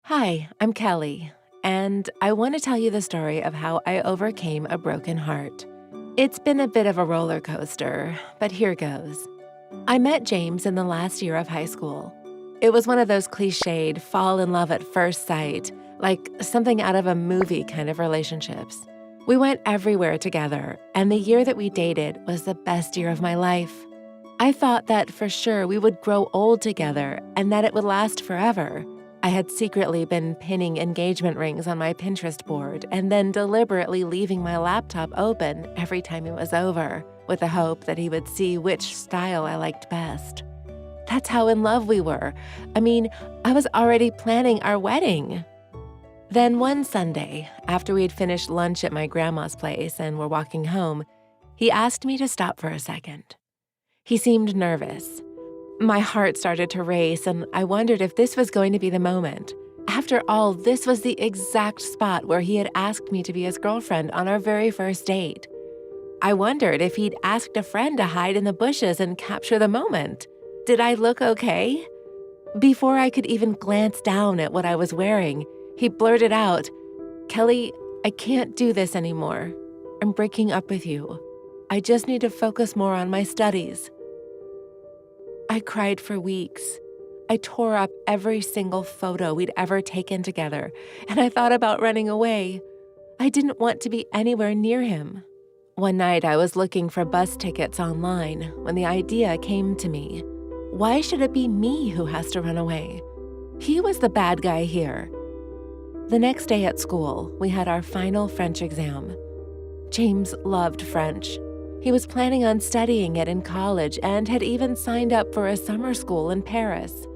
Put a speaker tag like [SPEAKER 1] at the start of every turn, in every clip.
[SPEAKER 1] Hi, I'm Kelly, and I want to tell you the story of how I overcame a broken heart. It's been a bit of a roller coaster, but here goes. I met James in the last year of high school. It was one of those cliched fall in love at first sight, like something out of a movie kind of relationships. We went everywhere together, and the year that we dated was the best year of my life. I thought that for sure we would grow old together and that it would last forever. I had secretly been pinning engagement rings on my Pinterest board and then deliberately leaving my laptop open every time it was over, with the hope that he would see which style I liked best. That's how in love we were. I was already planning our wedding. Then one Sunday, after we had finished lunch at my grandma's place and were walking home, he asked me to stop for a second. He seemed nervous. My heart started to race, and I wondered if this was going to be the moment. After all, this was the exact spot where he had asked me to be his girlfriend on our very first date. I wondered if he'd asked a friend to hide in the bushes and capture the moment. Did I look okay? Before I could even glance down at what I was wearing, he blurted out, "Kelly, I can't do this anymore. I'm breaking up with you. I just need to focus more on my studies." I cried for weeks. I tore up every single photo we'd ever taken together, and I thought about running away. I didn't want to be anywhere near him. One night I was looking for bus tickets online when the idea came to me. Why should it be me who has to run away? He was the bad guy here. The next day at school, we had our final French exam. James loved French. He was planning on studying it in college and had even signed up for a summer school in Paris.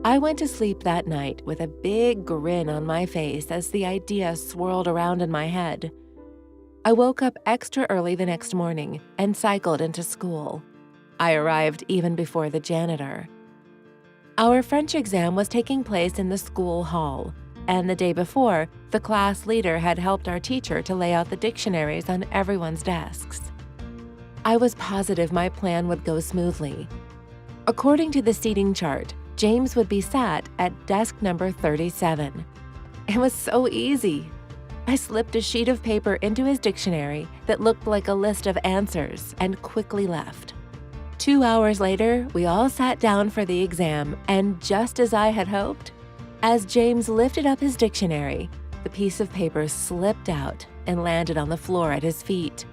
[SPEAKER 1] I went to sleep that night with a big grin on my face as the idea swirled around in my head. I woke up extra early the next morning and cycled into school. I arrived even before the janitor. Our French exam was taking place in the school hall, and the day before, the class leader had helped our teacher to lay out the dictionaries on everyone's desks. I was positive my plan would go smoothly. According to the seating chart, James would be sat at desk number 37. It was so easy. I slipped a sheet of paper into his dictionary that looked like a list of answers and quickly left. 2 hours later, we all sat down for the exam, and just as I had hoped, as James lifted up his dictionary, the piece of paper slipped out and landed on the floor at his feet.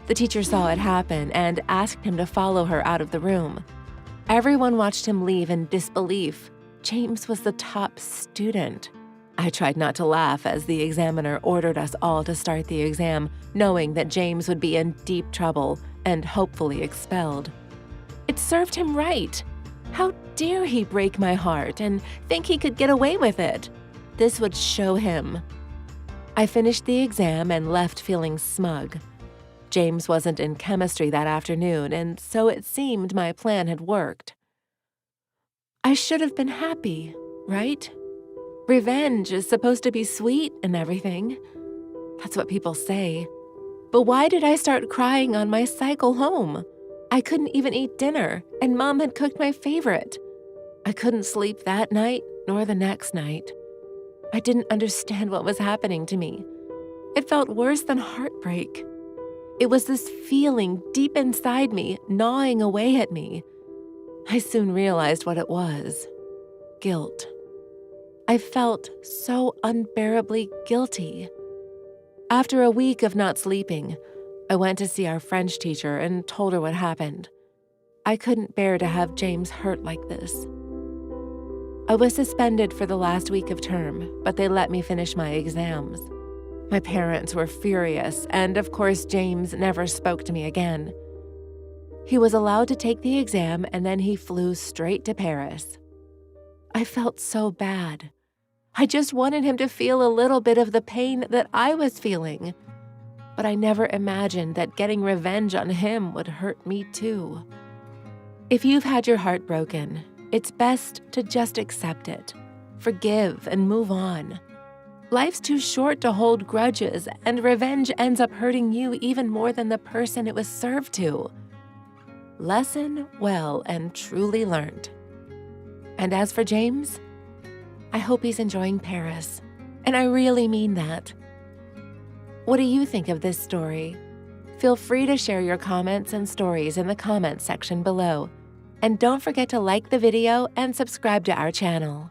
[SPEAKER 1] The teacher saw it happen and asked him to follow her out of the room. Everyone watched him leave in disbelief. James was the top student. I tried not to laugh as the examiner ordered us all to start the exam, knowing that James would be in deep trouble and hopefully expelled. It served him right. How dare he break my heart and think he could get away with it? This would show him. I finished the exam and left feeling smug. James wasn't in chemistry that afternoon, and so it seemed my plan had worked. I should have been happy, right? Revenge is supposed to be sweet and everything. That's what people say. But why did I start crying on my cycle home? I couldn't even eat dinner, and Mom had cooked my favorite. I couldn't sleep that night nor the next night. I didn't understand what was happening to me. It felt worse than heartbreak. It was this feeling deep inside me, gnawing away at me. I soon realized what it was: guilt. I felt so unbearably guilty. After a week of not sleeping, I went to see our French teacher and told her what happened. I couldn't bear to have James hurt like this. I was suspended for the last week of term, but they let me finish my exams. My parents were furious, and of course James never spoke to me again. He was allowed to take the exam, and then he flew straight to Paris. I felt so bad. I just wanted him to feel a little bit of the pain that I was feeling. But I never imagined that getting revenge on him would hurt me too. If you've had your heart broken, it's best to just accept it, forgive, and move on. Life's too short to hold grudges, and revenge ends up hurting you even more than the person it was served to. Lesson well and truly learned. And as for James, I hope he's enjoying Paris. And I really mean that. What do you think of this story? Feel free to share your comments and stories in the comments section below. And don't forget to like the video and subscribe to our channel.